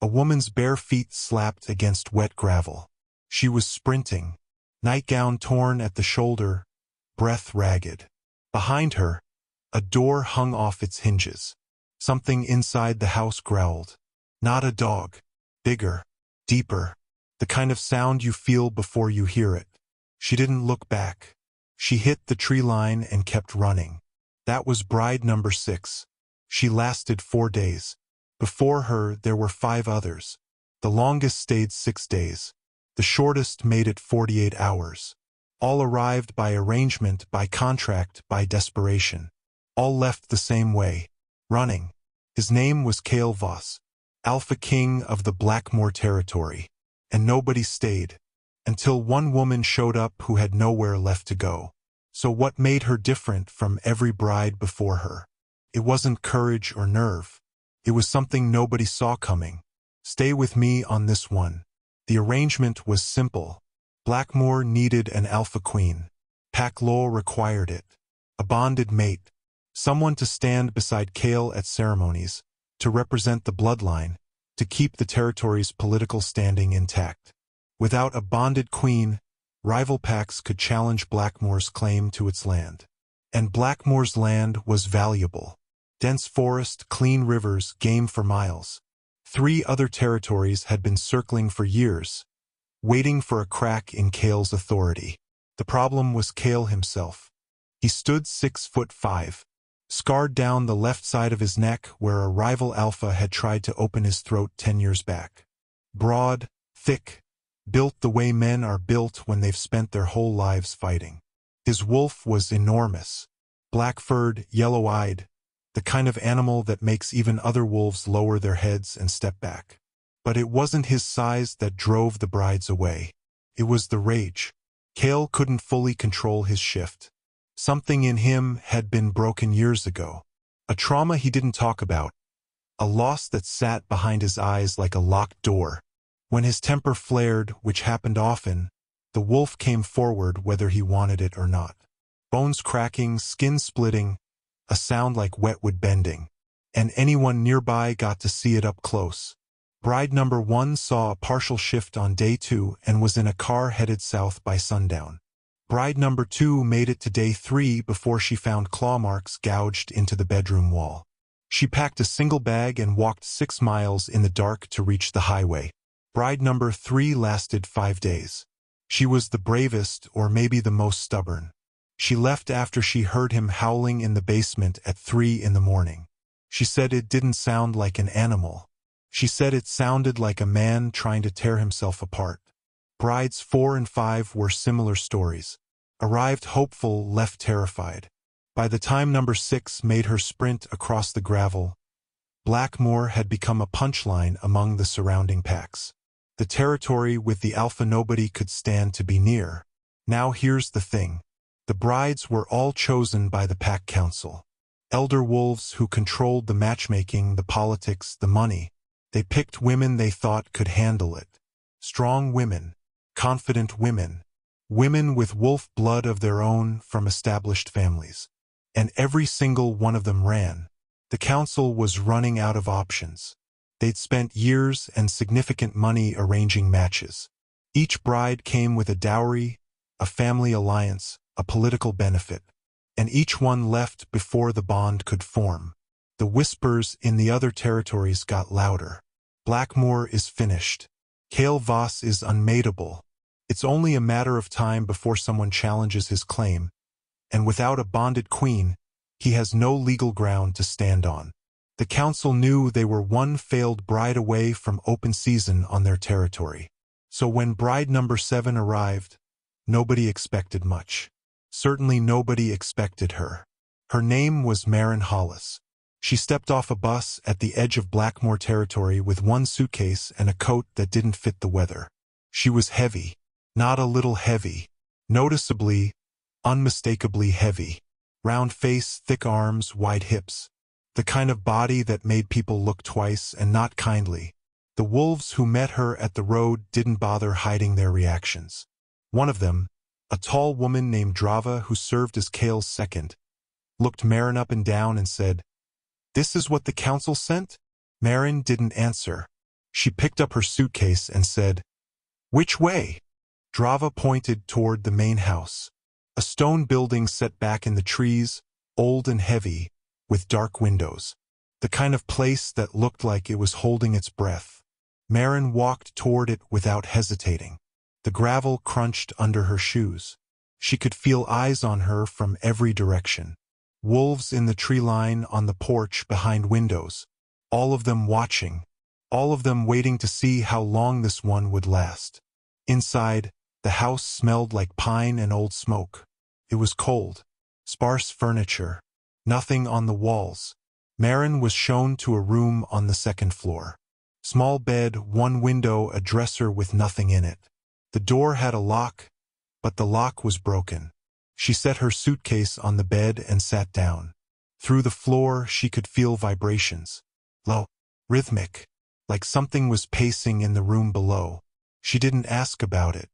A woman's bare feet slapped against wet gravel. She was sprinting, nightgown torn at the shoulder, breath ragged. Behind her, a door hung off its hinges. Something inside the house growled. Not a dog. Bigger, deeper, the kind of sound you feel before you hear it. She didn't look back. She hit the tree line and kept running. That was bride number 6. She lasted 4 days. Before her, there were 5 others. The longest stayed 6 days. The shortest made it 48 hours. All arrived by arrangement, by contract, by desperation. All left the same way, running. His name was Cale Voss, Alpha King of the Blackmore territory. And nobody stayed. Until one woman showed up who had nowhere left to go. So what made her different from every bride before her? It wasn't courage or nerve. It was something nobody saw coming. Stay with me on this one. The arrangement was simple. Blackmore needed an alpha queen. Pack law required it. A bonded mate. Someone to stand beside Cale at ceremonies, to represent the bloodline, to keep the territory's political standing intact. Without a bonded queen, rival packs could challenge Blackmore's claim to its land. And Blackmore's land was valuable. Dense forest, clean rivers, game for miles. 3 other territories had been circling for years, waiting for a crack in Cale's authority. The problem was Cale himself. He stood 6'5", scarred down the left side of his neck where a rival alpha had tried to open his throat 10 years back. Broad, thick, built the way men are built when they've spent their whole lives fighting. His wolf was enormous, black-furred, yellow-eyed, the kind of animal that makes even other wolves lower their heads and step back. But it wasn't his size that drove the brides away. It was the rage. Cale couldn't fully control his shift. Something in him had been broken years ago. A trauma he didn't talk about. A loss that sat behind his eyes like a locked door. When his temper flared, which happened often, the wolf came forward whether he wanted it or not. Bones cracking, skin splitting, a sound like wetwood bending. And anyone nearby got to see it up close. Bride number 1 saw a partial shift on day 2 and was in a car headed south by sundown. Bride number 2 made it to day 3 before she found claw marks gouged into the bedroom wall. She packed a single bag and walked 6 miles in the dark to reach the highway. Bride number 3 lasted 5 days. She was the bravest, or maybe the most stubborn. She left after she heard him howling in the basement at 3 in the morning. She said it didn't sound like an animal. She said it sounded like a man trying to tear himself apart. Brides 4 and 5 were similar stories. Arrived hopeful, left terrified. By the time number 6 made her sprint across the gravel, Blackmore had become a punchline among the surrounding packs. The territory with the alpha nobody could stand to be near. Now here's the thing. The brides were all chosen by the pack council. Elder wolves who controlled the matchmaking, the politics, the money. They picked women they thought could handle it. Strong women, confident women, women with wolf blood of their own from established families. And every single one of them ran. The council was running out of options. They'd spent years and significant money arranging matches. Each bride came with a dowry, a family alliance, a political benefit, and each one left before the bond could form. The whispers in the other territories got louder. Blackmore is finished. Cale Voss is unmateable. It's only a matter of time before someone challenges his claim, and without a bonded queen, he has no legal ground to stand on. The council knew they were one failed bride away from open season on their territory. So when bride number 7 arrived, nobody expected much. Certainly nobody expected her. Her name was Maren Hollis. She stepped off a bus at the edge of Blackmore territory with one suitcase and a coat that didn't fit the weather. She was heavy, not a little heavy, noticeably, unmistakably heavy. Round face, thick arms, wide hips. The kind of body that made people look twice and not kindly. The wolves who met her at the road didn't bother hiding their reactions. One of them, a tall woman named Drava who served as Cale's second, looked Maren up and down and said, "This is what the council sent?" Maren didn't answer. She picked up her suitcase and said, "Which way?" Drava pointed toward the main house, a stone building set back in the trees, old and heavy, with dark windows. The kind of place that looked like it was holding its breath. Marin walked toward it without hesitating. The gravel crunched under her shoes. She could feel eyes on her from every direction. Wolves in the tree line on the porch behind windows. All of them watching. All of them waiting to see how long this one would last. Inside, the house smelled like pine and old smoke. It was cold. Sparse furniture. Nothing on the walls. Marin was shown to a room on the second floor. Small bed, one window, a dresser with nothing in it. The door had a lock, but the lock was broken. She set her suitcase on the bed and sat down. Through the floor, she could feel vibrations. Low, rhythmic, like something was pacing in the room below. She didn't ask about it.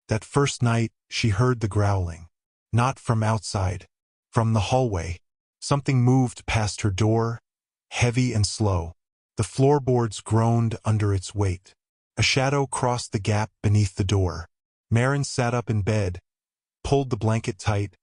That first night, she heard the growling. Not from outside. From the hallway. Something moved past her door, heavy and slow. The floorboards groaned under its weight. A shadow crossed the gap beneath the door. Marin sat up in bed, pulled the blanket tight,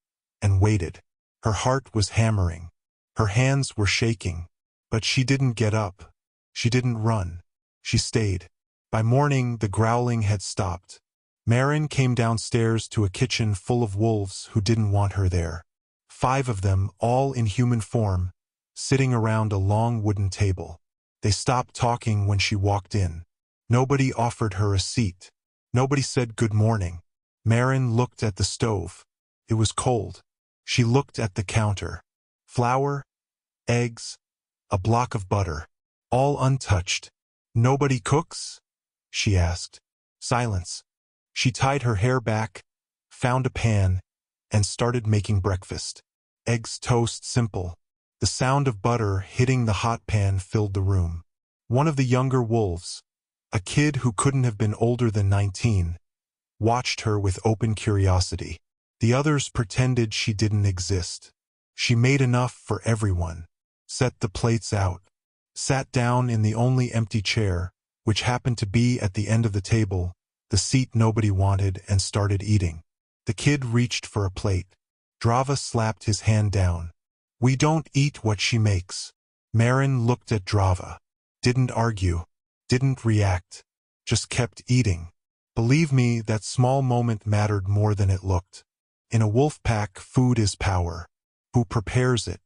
and waited. Her heart was hammering. Her hands were shaking. But she didn't get up. She didn't run. She stayed. By morning, the growling had stopped. Marin came downstairs to a kitchen full of wolves who didn't want her there. 5 of them, all in human form, sitting around a long wooden table. They stopped talking when she walked in. Nobody offered her a seat. Nobody said good morning. Marin looked at the stove. It was cold. She looked at the counter. Flour, eggs, a block of butter, all untouched. "Nobody cooks?" she asked. Silence. She tied her hair back, found a pan, and started making breakfast. Eggs, toast, simple. The sound of butter hitting the hot pan filled the room. One of the younger wolves, a kid who couldn't have been older than 19, watched her with open curiosity. The others pretended she didn't exist. She made enough for everyone, set the plates out, sat down in the only empty chair, which happened to be at the end of the table, the seat nobody wanted, and started eating. The kid reached for a plate. Drava slapped his hand down. "We don't eat what she makes." Marin looked at Drava. Didn't argue. Didn't react. Just kept eating. Believe me, that small moment mattered more than it looked. In a wolf pack, food is power. Who prepares it?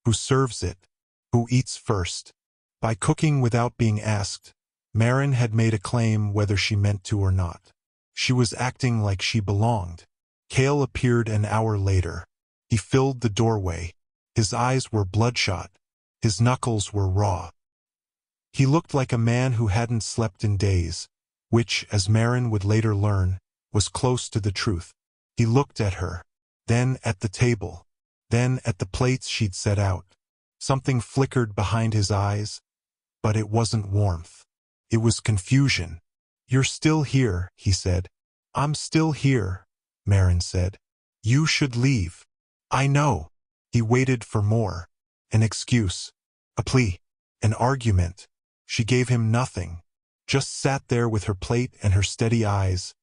Who serves it? Who eats first? By cooking without being asked, Marin had made a claim whether she meant to or not. She was acting like she belonged. Kale appeared an hour later. He filled the doorway. His eyes were bloodshot. His knuckles were raw. He looked like a man who hadn't slept in days, which, as Marin would later learn, was close to the truth. He looked at her, then at the table, then at the plates she'd set out. Something flickered behind his eyes, but it wasn't warmth. It was confusion. "You're still here," he said. "I'm still here," Marin said. "You should leave." "I know." He waited for more. An excuse. A plea. An argument. She gave him nothing. Just sat there with her plate and her steady eyes.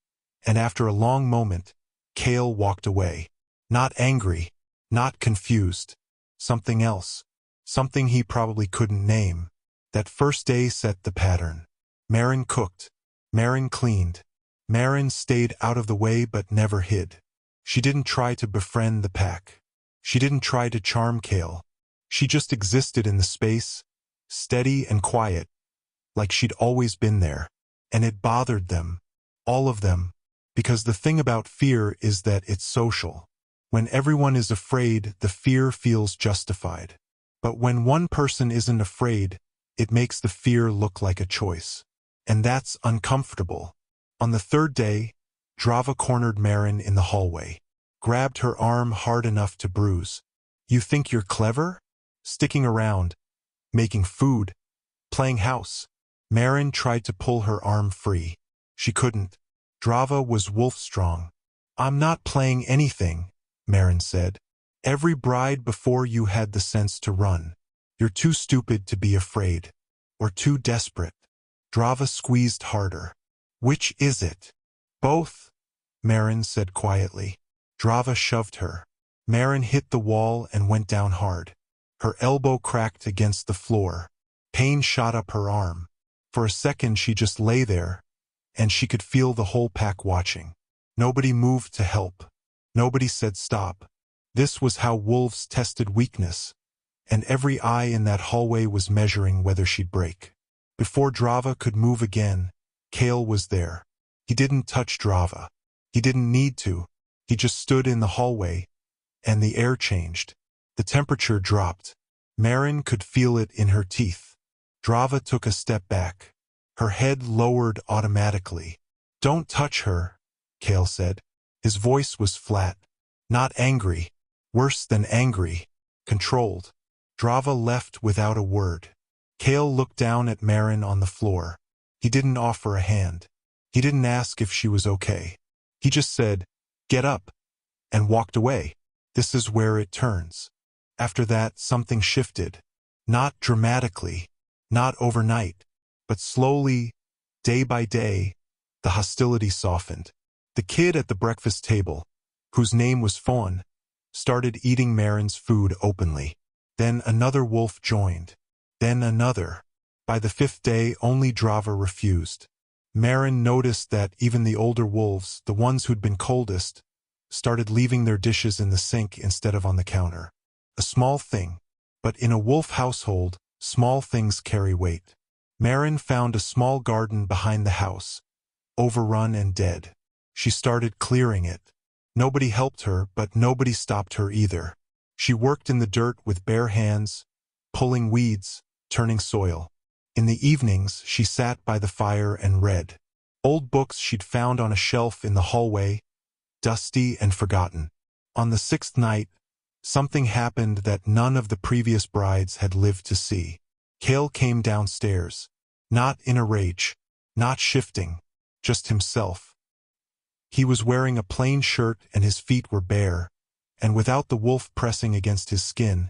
And after a long moment, Kale walked away. Not angry. Not confused. Something else. Something he probably couldn't name. That first day set the pattern. Marin cooked. Marin cleaned. Marin stayed out of the way but never hid. She didn't try to befriend the pack. She didn't try to charm Kale. She just existed in the space, steady and quiet, like she'd always been there. And it bothered them, all of them, because the thing about fear is that it's social. When everyone is afraid, the fear feels justified. But when one person isn't afraid, it makes the fear look like a choice. And that's uncomfortable. On the third day, Drava cornered Marin in the hallway, grabbed her arm hard enough to bruise. "You think you're clever? Sticking around, making food, playing house." Marin tried to pull her arm free. She couldn't. Drava was wolf-strong. "I'm not playing anything," Marin said. "Every bride before you had the sense to run. You're too stupid to be afraid. Or too desperate." Drava squeezed harder. Which is it? Both, Marin said quietly. Drava shoved her. Marin hit the wall and went down hard. Her elbow cracked against the floor. Pain shot up her arm. For a second she just lay there, and she could feel the whole pack watching. Nobody moved to help. Nobody said stop. This was how wolves tested weakness, and every eye in that hallway was measuring whether she'd break. Before Drava could move again, Kale was there. He didn't touch Drava. He didn't need to. He just stood in the hallway, and the air changed. The temperature dropped. Marin could feel it in her teeth. Drava took a step back. Her head lowered automatically. Don't touch her, Kale said. His voice was flat. Not angry. Worse than angry. Controlled. Drava left without a word. Kale looked down at Marin on the floor. He didn't offer a hand. He didn't ask if she was okay. He just said, "Get up," and walked away. This is where it turns. After that, something shifted. Not dramatically, not overnight, but slowly, day by day, the hostility softened. The kid at the breakfast table, whose name was Fawn, started eating Marin's food openly. Then another wolf joined. Then another. By the fifth day, only Drava refused. Marin noticed that even the older wolves, the ones who'd been coldest, started leaving their dishes in the sink instead of on the counter. A small thing, but in a wolf household, small things carry weight. Marin found a small garden behind the house, overrun and dead. She started clearing it. Nobody helped her, but nobody stopped her either. She worked in the dirt with bare hands, pulling weeds, turning soil. In the evenings, she sat by the fire and read. Old books she'd found on a shelf in the hallway, dusty and forgotten. On the sixth night, something happened that none of the previous brides had lived to see. Kale came downstairs. Not in a rage. Not shifting. Just himself. He was wearing a plain shirt and his feet were bare, and without the wolf pressing against his skin,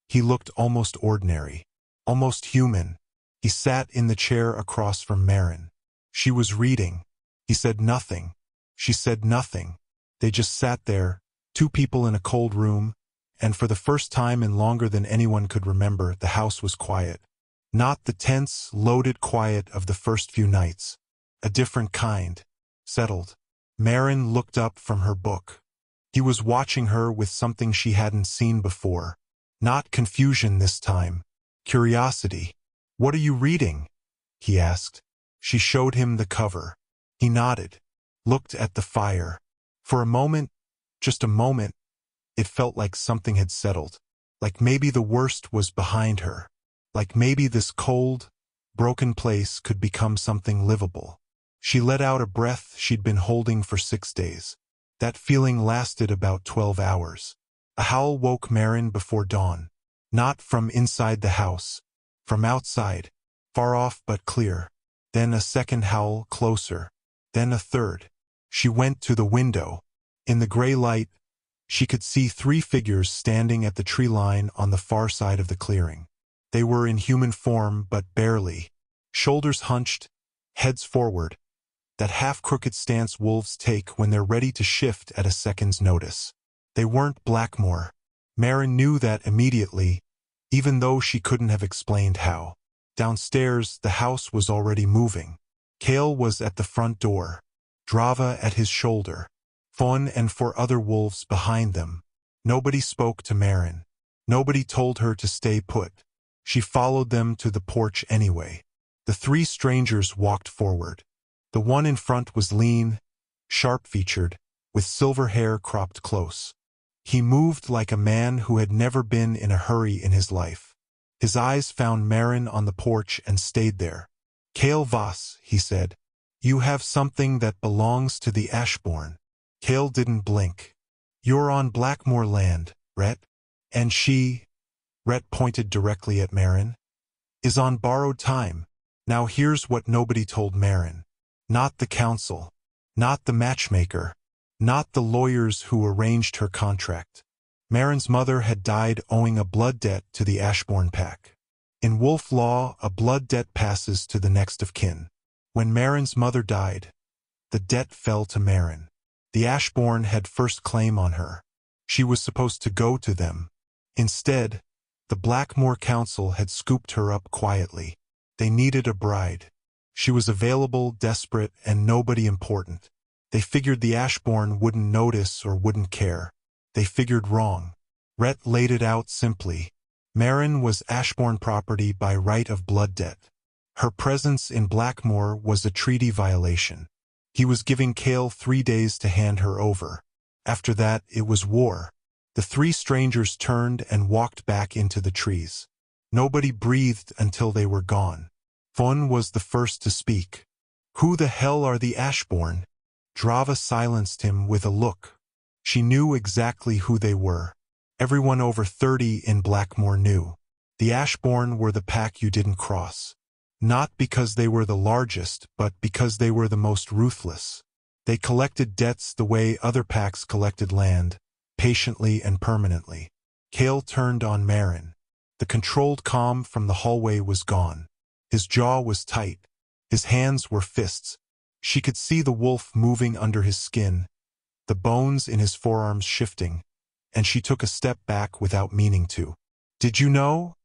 he looked almost ordinary. Almost human. He sat in the chair across from Marin. She was reading. He said nothing. She said nothing. They just sat there, two people in a cold room, and for the first time in longer than anyone could remember, the house was quiet. Not the tense, loaded quiet of the first few nights. A different kind. Settled. Marin looked up from her book. He was watching her with something she hadn't seen before. Not confusion this time. Curiosity. "What are you reading?" he asked. She showed him the cover. He nodded. Looked at the fire. For a moment, just a moment, it felt like something had settled. Like maybe the worst was behind her. Like maybe this cold, broken place could become something livable. She let out a breath she'd been holding for 6 days. That feeling lasted about 12 hours. A howl woke Marin before dawn. Not from inside the house. From outside. Far off but clear. Then a second howl, closer. Then a third. She went to the window. In the gray light, she could see 3 figures standing at the tree line on the far side of the clearing. They were in human form, but barely. Shoulders hunched, heads forward. That half-crooked stance wolves take when they're ready to shift at a second's notice. They weren't Blackmore. Marin knew that immediately, even though she couldn't have explained how. Downstairs, the house was already moving. Kale was at the front door. Drava at his shoulder. Fawn and 4 other wolves behind them. Nobody spoke to Marin. Nobody told her to stay put. She followed them to the porch anyway. The 3 strangers walked forward. The one in front was lean, sharp-featured, with silver hair cropped close. He moved like a man who had never been in a hurry in his life. His eyes found Marin on the porch and stayed there. "Kale Voss," he said, "you have something that belongs to the Ashbourne." Kale didn't blink. "You're on Blackmore land, Rhett. And she," Rhett pointed directly at Marin, "is on borrowed time. Now here's what nobody told Marin. Not the council. Not the matchmaker. Not the lawyers who arranged her contract. Marin's mother had died owing a blood debt to the Ashbourne pack. In wolf law, a blood debt passes to the next of kin. When Marin's mother died, the debt fell to Marin. The Ashbourne had first claim on her. She was supposed to go to them. Instead, the Blackmore Council had scooped her up quietly. They needed a bride. She was available, desperate, and nobody important. They figured the Ashbourne wouldn't notice or wouldn't care. They figured wrong. Rhett laid it out simply. Marin was Ashbourne property by right of blood debt. Her presence in Blackmore was a treaty violation. He was giving Cale 3 days to hand her over. After that, it was war. The 3 strangers turned and walked back into the trees. Nobody breathed until they were gone. Fon was the first to speak. "Who the hell are the Ashbourne?" Drava silenced him with a look. She knew exactly who they were. Everyone over 30 in Blackmore knew. The Ashbourne were the pack you didn't cross. Not because they were the largest, but because they were the most ruthless. They collected debts the way other packs collected land, patiently and permanently. Cale turned on Marin. The controlled calm from the hallway was gone. His jaw was tight. His hands were fists. She could see the wolf moving under his skin, the bones in his forearms shifting, and she took a step back without meaning to. "Did you know?"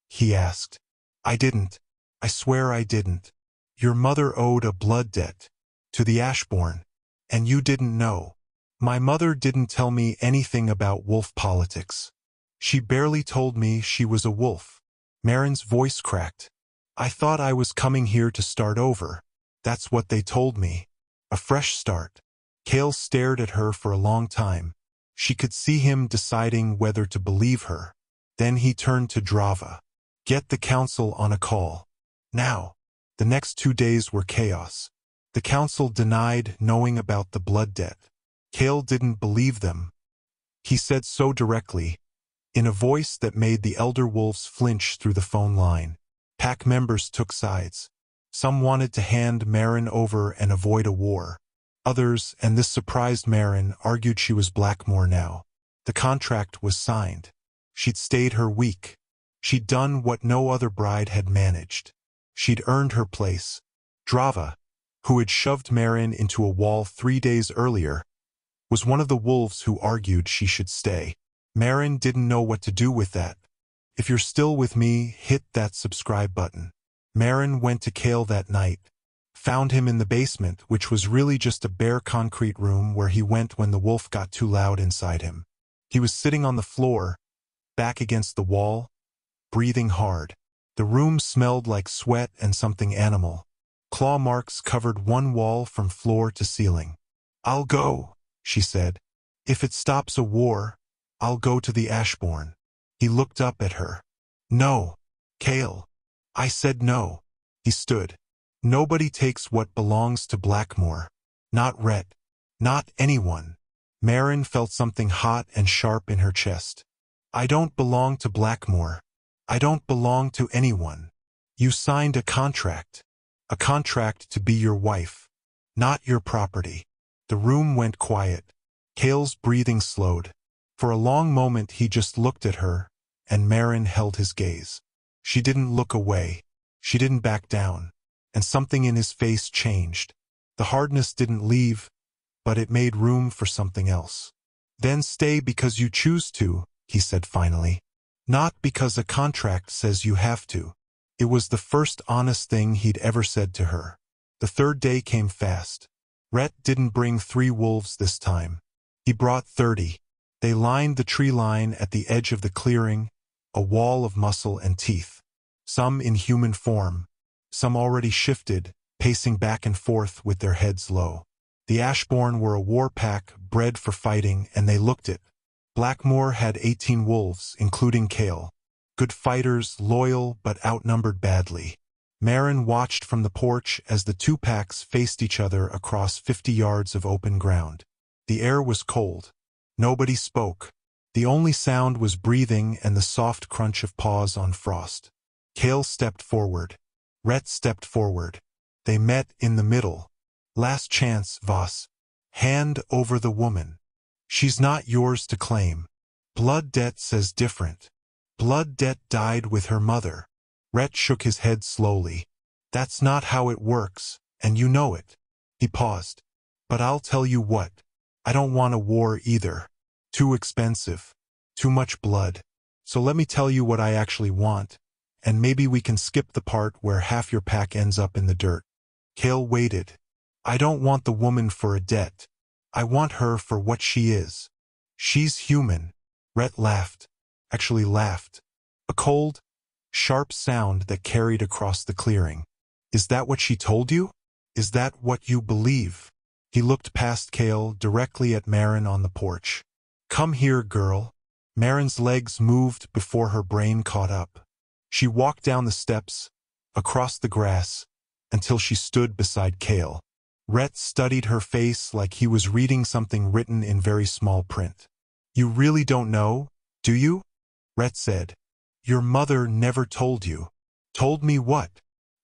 he asked. "I didn't. I swear I didn't. Your mother owed a blood debt to the Ashbourne, and you didn't know. My mother didn't tell me anything about wolf politics. She barely told me she was a wolf." Marin's voice cracked. "I thought I was coming here to start over. That's what they told me. A fresh start." Cale stared at her for a long time. She could see him deciding whether to believe her. Then he turned to Drava. "Get the council on a call. Now." The next 2 days were chaos. The council denied knowing about the blood debt. Cale didn't believe them. He said so directly, in a voice that made the elder wolves flinch through the phone line. Pack members took sides. Some wanted to hand Marin over and avoid a war. Others, and this surprised Marin, argued she was Blackmore now. The contract was signed. She'd stayed her week. She'd done what no other bride had managed. She'd earned her place. Drava, who had shoved Marin into a wall 3 days earlier, was one of the wolves who argued she should stay. Marin didn't know what to do with that. If you're still with me, hit that subscribe button. Marin went to Cale that night, found him in the basement, which was really just a bare concrete room where he went when the wolf got too loud inside him. He was sitting on the floor, back against the wall, breathing hard. The room smelled like sweat and something animal. Claw marks covered one wall from floor to ceiling. "I'll go," she said. "If it stops a war, I'll go to the Ashbourne." He looked up at her. "No, Cale. I said no." He stood. "Nobody takes what belongs to Blackmore. Not Rhett. Not anyone." Marin felt something hot and sharp in her chest. "I don't belong to Blackmore. I don't belong to anyone. You signed a contract. A contract to be your wife. Not your property." The room went quiet. Cale's breathing slowed. For a long moment he just looked at her, and Marin held his gaze. She didn't look away. She didn't back down. And something in his face changed. The hardness didn't leave, but it made room for something else. "Then stay because you choose to," he said finally. "Not because a contract says you have to." It was the first honest thing he'd ever said to her. The 3rd day came fast. Rhett didn't bring 3 wolves this time. He brought 30. They lined the tree line at the edge of the clearing, a wall of muscle and teeth. Some in human form, some already shifted, pacing back and forth with their heads low. The Ashbourne were a war pack bred for fighting, and they looked it. Blackmore had 18 wolves, including Cale. Good fighters, loyal, but outnumbered badly. Marin watched from the porch as the 2 packs faced each other across 50 yards of open ground. The air was cold. Nobody spoke. The only sound was breathing and the soft crunch of paws on frost. Cale stepped forward. Rhett stepped forward. They met in the middle. "Last chance, Voss. Hand over the woman. She's not yours to claim. Blood debt says different. Blood debt died with her mother." Rhett shook his head slowly. That's not how it works, and you know it. He paused. But I'll tell you what. I don't want a war either. Too expensive. Too much blood. So let me tell you what I actually want, and maybe we can skip the part where half your pack ends up in the dirt. Cale waited. I don't want the woman for a debt. I want her for what she is. She's human. Rhett laughed. Actually laughed. A cold, sharp sound that carried across the clearing. Is that what she told you? Is that what you believe? He looked past Cale directly at Marin on the porch. Come here, girl. Marin's legs moved before her brain caught up. She walked down the steps, across the grass, until she stood beside Cale. Rhett studied her face like he was reading something written in very small print. You really don't know, do you? Rhett said. Your mother never told you. Told me what?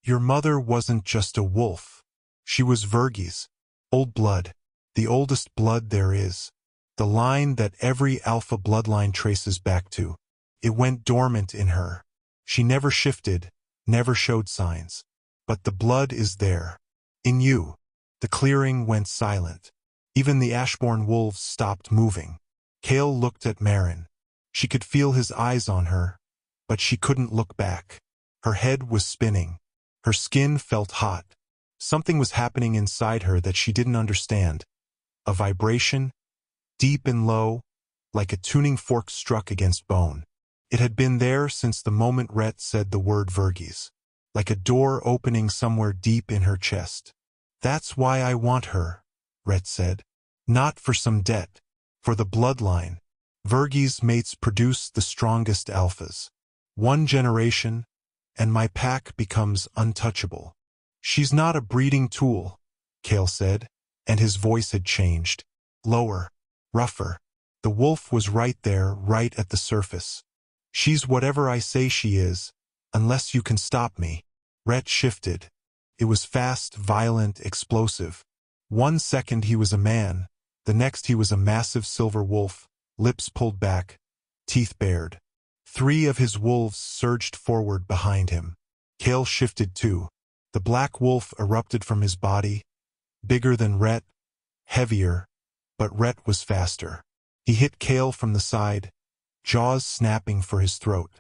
Your mother wasn't just a wolf. She was Vergis. Old blood. The oldest blood there is. The line that every alpha bloodline traces back to. It went dormant in her. She never shifted, never showed signs. But the blood is there. In you. The clearing went silent. Even the Ashbourne wolves stopped moving. Cale looked at Marin. She could feel his eyes on her, but she couldn't look back. Her head was spinning. Her skin felt hot. Something was happening inside her that she didn't understand. A vibration, deep and low, like a tuning fork struck against bone. It had been there since the moment Rhett said the word Vergis, like a door opening somewhere deep in her chest. That's why I want her, Rhett said. Not for some debt, for the bloodline. Vergis mates produce the strongest alphas. One generation, and my pack becomes untouchable. She's not a breeding tool, Cale said, and his voice had changed. Lower, rougher. The wolf was right there, right at the surface. She's whatever I say she is, unless you can stop me. Rhett shifted. It was fast, violent, explosive. 1 second he was a man, the next he was a massive silver wolf, lips pulled back, teeth bared. 3 of his wolves surged forward behind him. Cale shifted too. The black wolf erupted from his body, bigger than Rhett, heavier, but Rhett was faster. He hit Cale from the side, jaws snapping for his throat.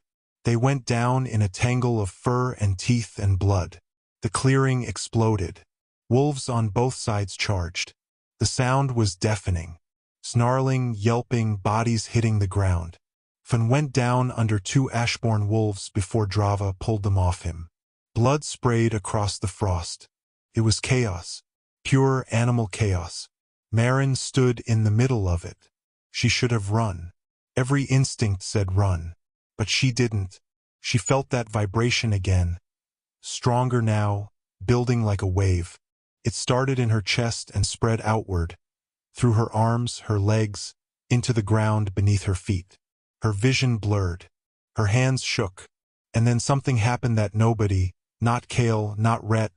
They went down in a tangle of fur and teeth and blood. The clearing exploded. Wolves on both sides charged. The sound was deafening. Snarling, yelping, bodies hitting the ground. Fun went down under 2 Ashbourne wolves before Drava pulled them off him. Blood sprayed across the frost. It was chaos. Pure animal chaos. Marin stood in the middle of it. She should have run. Every instinct said run. But she didn't. She felt that vibration again. Stronger now, building like a wave. It started in her chest and spread outward, through her arms, her legs, into the ground beneath her feet. Her vision blurred. Her hands shook. And then something happened that nobody, not Cale, not Rhett,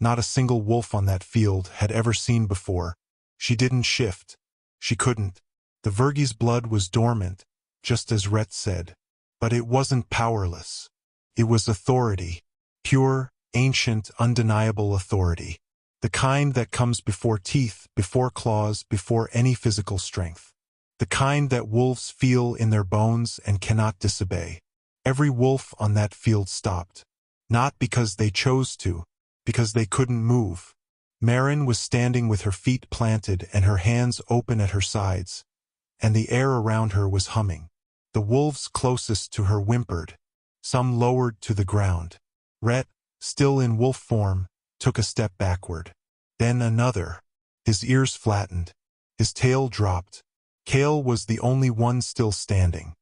not a single wolf on that field, had ever seen before. She didn't shift. She couldn't. The Vergis blood was dormant, just as Rhett said. But it wasn't powerless. It was authority. Pure, ancient, undeniable authority. The kind that comes before teeth, before claws, before any physical strength. The kind that wolves feel in their bones and cannot disobey. Every wolf on that field stopped. Not because they chose to, because they couldn't move. Marin was standing with her feet planted and her hands open at her sides, and the air around her was humming. The wolves closest to her whimpered. Some lowered to the ground. Rhett, still in wolf form, took a step backward. Then another. His ears flattened. His tail dropped. Cale was the only one still standing.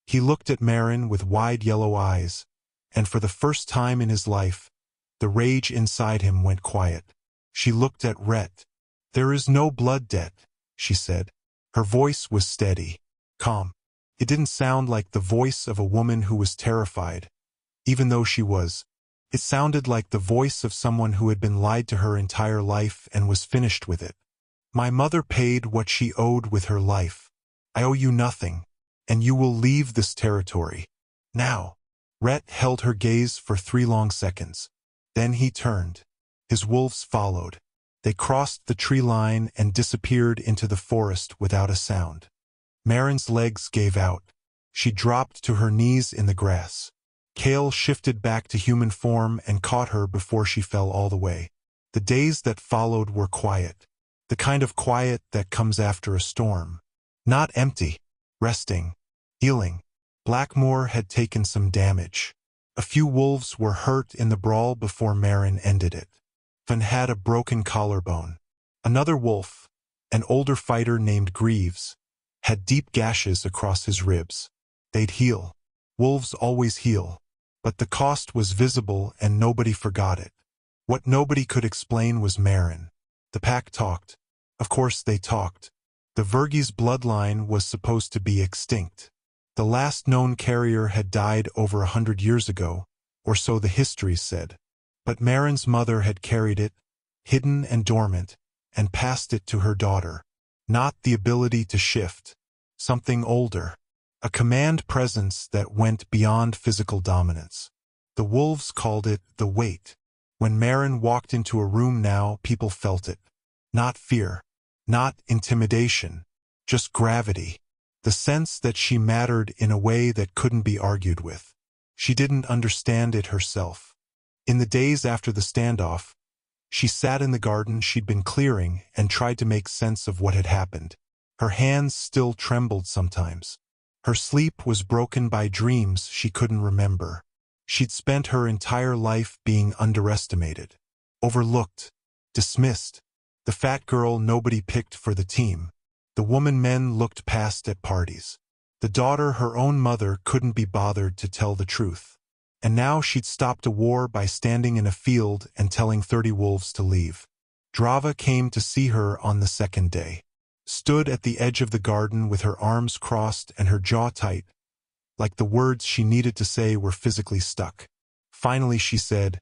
He looked at Marin with wide yellow eyes, and for the first time in his life, the rage inside him went quiet. She looked at Rhett. There is no blood debt, she said. Her voice was steady, calm. It didn't sound like the voice of a woman who was terrified, even though she was. It sounded like the voice of someone who had been lied to her entire life and was finished with it. My mother paid what she owed with her life. I owe you nothing, and you will leave this territory. Now. Rhett held her gaze for 3 long seconds. Then he turned. His wolves followed. They crossed the tree line and disappeared into the forest without a sound. Marin's legs gave out. She dropped to her knees in the grass. Kale shifted back to human form and caught her before she fell all the way. The days that followed were quiet. The kind of quiet that comes after a storm. Not empty. Resting. Healing. Blackmore had taken some damage. A few wolves were hurt in the brawl before Marin ended it. Van had a broken collarbone. Another wolf, an older fighter named Greaves, had deep gashes across his ribs. They'd heal. Wolves always heal. But the cost was visible and nobody forgot it. What nobody could explain was Marin. The pack talked. Of course they talked. The Verghese bloodline was supposed to be extinct. The last known carrier had died over 100 years ago, or so the histories said. But Marin's mother had carried it, hidden and dormant, and passed it to her daughter. Not the ability to shift. Something older. A command presence that went beyond physical dominance. The wolves called it the weight. When Marin walked into a room now, people felt it. Not fear. Not intimidation. Just gravity. The sense that she mattered in a way that couldn't be argued with. She didn't understand it herself. In the days after the standoff, she sat in the garden she'd been clearing and tried to make sense of what had happened. Her hands still trembled sometimes. Her sleep was broken by dreams she couldn't remember. She'd spent her entire life being underestimated, overlooked, dismissed. The fat girl nobody picked for the team. The woman men looked past at parties. The daughter her own mother couldn't be bothered to tell the truth. And now she'd stopped a war by standing in a field and telling 30 wolves to leave. Drava came to see her on the second day. Stood at the edge of the garden with her arms crossed and her jaw tight, like the words she needed to say were physically stuck. Finally she said,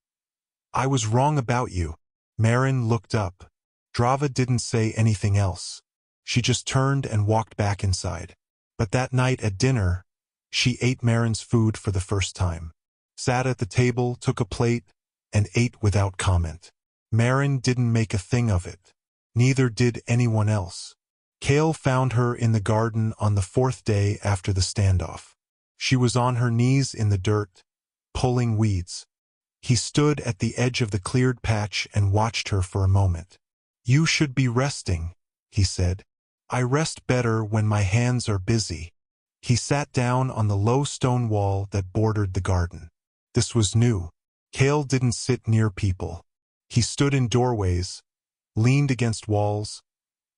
"I was wrong about you." Marin looked up. Drava didn't say anything else. She just turned and walked back inside. But that night at dinner, she ate Marin's food for the first time. Sat at the table, took a plate, and ate without comment. Marin didn't make a thing of it. Neither did anyone else. Kale found her in the garden on the 4th day after the standoff. She was on her knees in the dirt, pulling weeds. He stood at the edge of the cleared patch and watched her for a moment. "You should be resting," he said. "I rest better when my hands are busy." He sat down on the low stone wall that bordered the garden. This was new. Kale didn't sit near people. He stood in doorways, leaned against walls,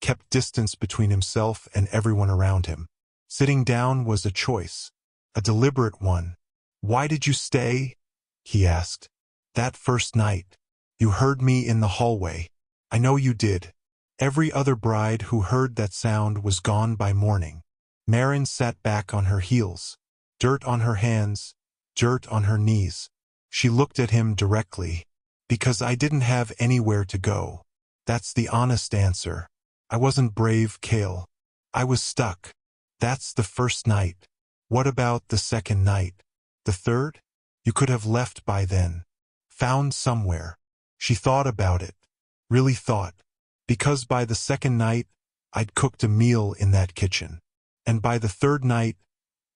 kept distance between himself and everyone around him. Sitting down was a choice, a deliberate one. "Why did you stay?" he asked. "That first night. You heard me in the hallway. I know you did." Every other bride who heard that sound was gone by morning. Marin sat back on her heels. Dirt on her hands, dirt on her knees. She looked at him directly. "Because I didn't have anywhere to go. That's the honest answer. I wasn't brave, Kale. I was stuck. That's the first night. What about the second night? The third? You could have left by then. Found somewhere." She thought about it. Really thought. Because by the second night, I'd cooked a meal in that kitchen. And by the third night,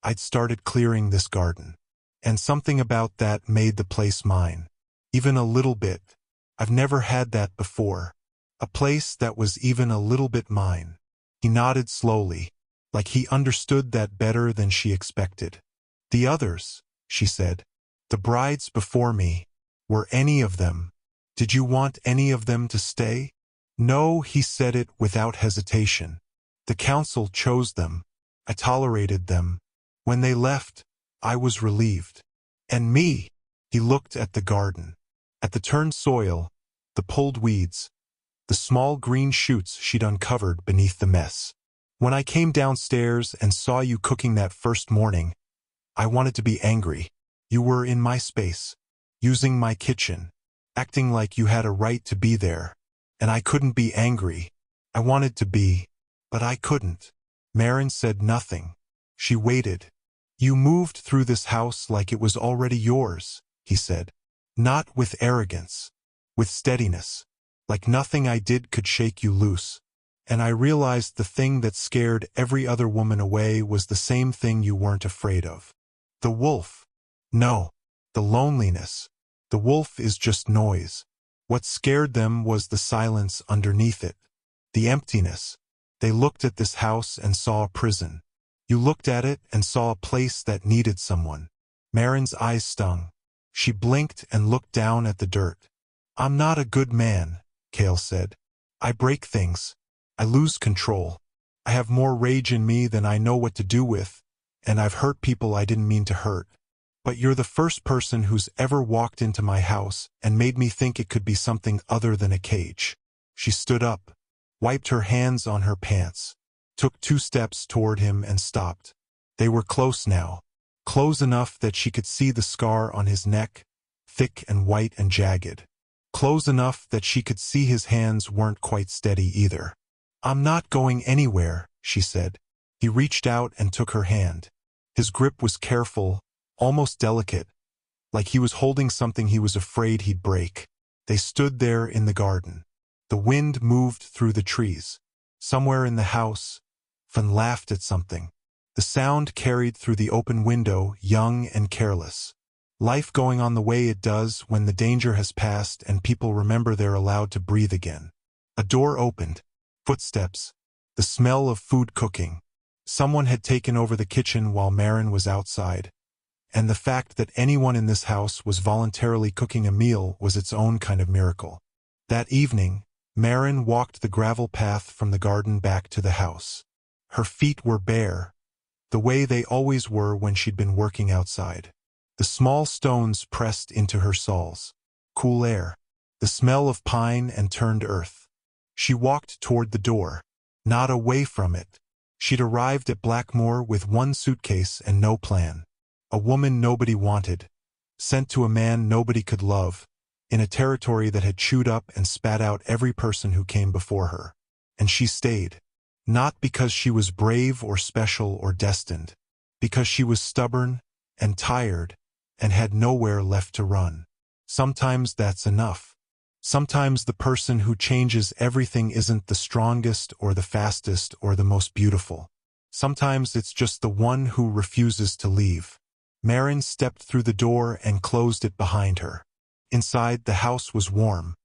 I'd started clearing this garden. And something about that made the place mine. Even a little bit. I've never had that before. A place that was even a little bit mine. He nodded slowly, like he understood that better than she expected. "The others," she said. "The brides before me. Were any of them? Did you want any of them to stay?" "No," he said it without hesitation. "The council chose them. I tolerated them. When they left, I was relieved. And me." He looked at the garden. At the turned soil, the pulled weeds, the small green shoots she'd uncovered beneath the mess. "When I came downstairs and saw you cooking that first morning, I wanted to be angry. You were in my space, using my kitchen, acting like you had a right to be there. And I couldn't be angry. I wanted to be, but I couldn't." Marin said nothing. She waited. You moved through this house like it was already yours, he said. Not with arrogance, with steadiness, like nothing I did could shake you loose. And I realized the thing that scared every other woman away was the same thing you weren't afraid of. The wolf. No, the loneliness. The wolf is just noise. What scared them was the silence underneath it, the emptiness. They looked at this house and saw a prison. You looked at it and saw a place that needed someone. Marin's eyes stung. She blinked and looked down at the dirt. I'm not a good man, Cale said. I break things. I lose control. I have more rage in me than I know what to do with, and I've hurt people I didn't mean to hurt. But you're the first person who's ever walked into my house and made me think it could be something other than a cage. She stood up, wiped her hands on her pants, took 2 steps toward him and stopped. They were close now, close enough that she could see the scar on his neck, thick and white and jagged. Close enough that she could see his hands weren't quite steady either. I'm not going anywhere, she said. He reached out and took her hand. His grip was careful, almost delicate, like he was holding something he was afraid he'd break. They stood there in the garden. The wind moved through the trees. Somewhere in the house, Fun laughed at something. The sound carried through the open window, young and careless. Life going on the way it does when the danger has passed and people remember they're allowed to breathe again. A door opened. Footsteps. The smell of food cooking. Someone had taken over the kitchen while Marin was outside. And the fact that anyone in this house was voluntarily cooking a meal was its own kind of miracle. That evening, Marin walked the gravel path from the garden back to the house. Her feet were bare, the way they always were when she'd been working outside. The small stones pressed into her soles. Cool air. The smell of pine and turned earth. She walked toward the door, not away from it. She'd arrived at Blackmore with 1 suitcase and no plan. A woman nobody wanted, sent to a man nobody could love, in a territory that had chewed up and spat out every person who came before her. And she stayed. Not because she was brave or special or destined, because she was stubborn and tired and had nowhere left to run. Sometimes that's enough. Sometimes the person who changes everything isn't the strongest or the fastest or the most beautiful. Sometimes it's just the one who refuses to leave. Marin stepped through the door and closed it behind her. Inside, the house was warm.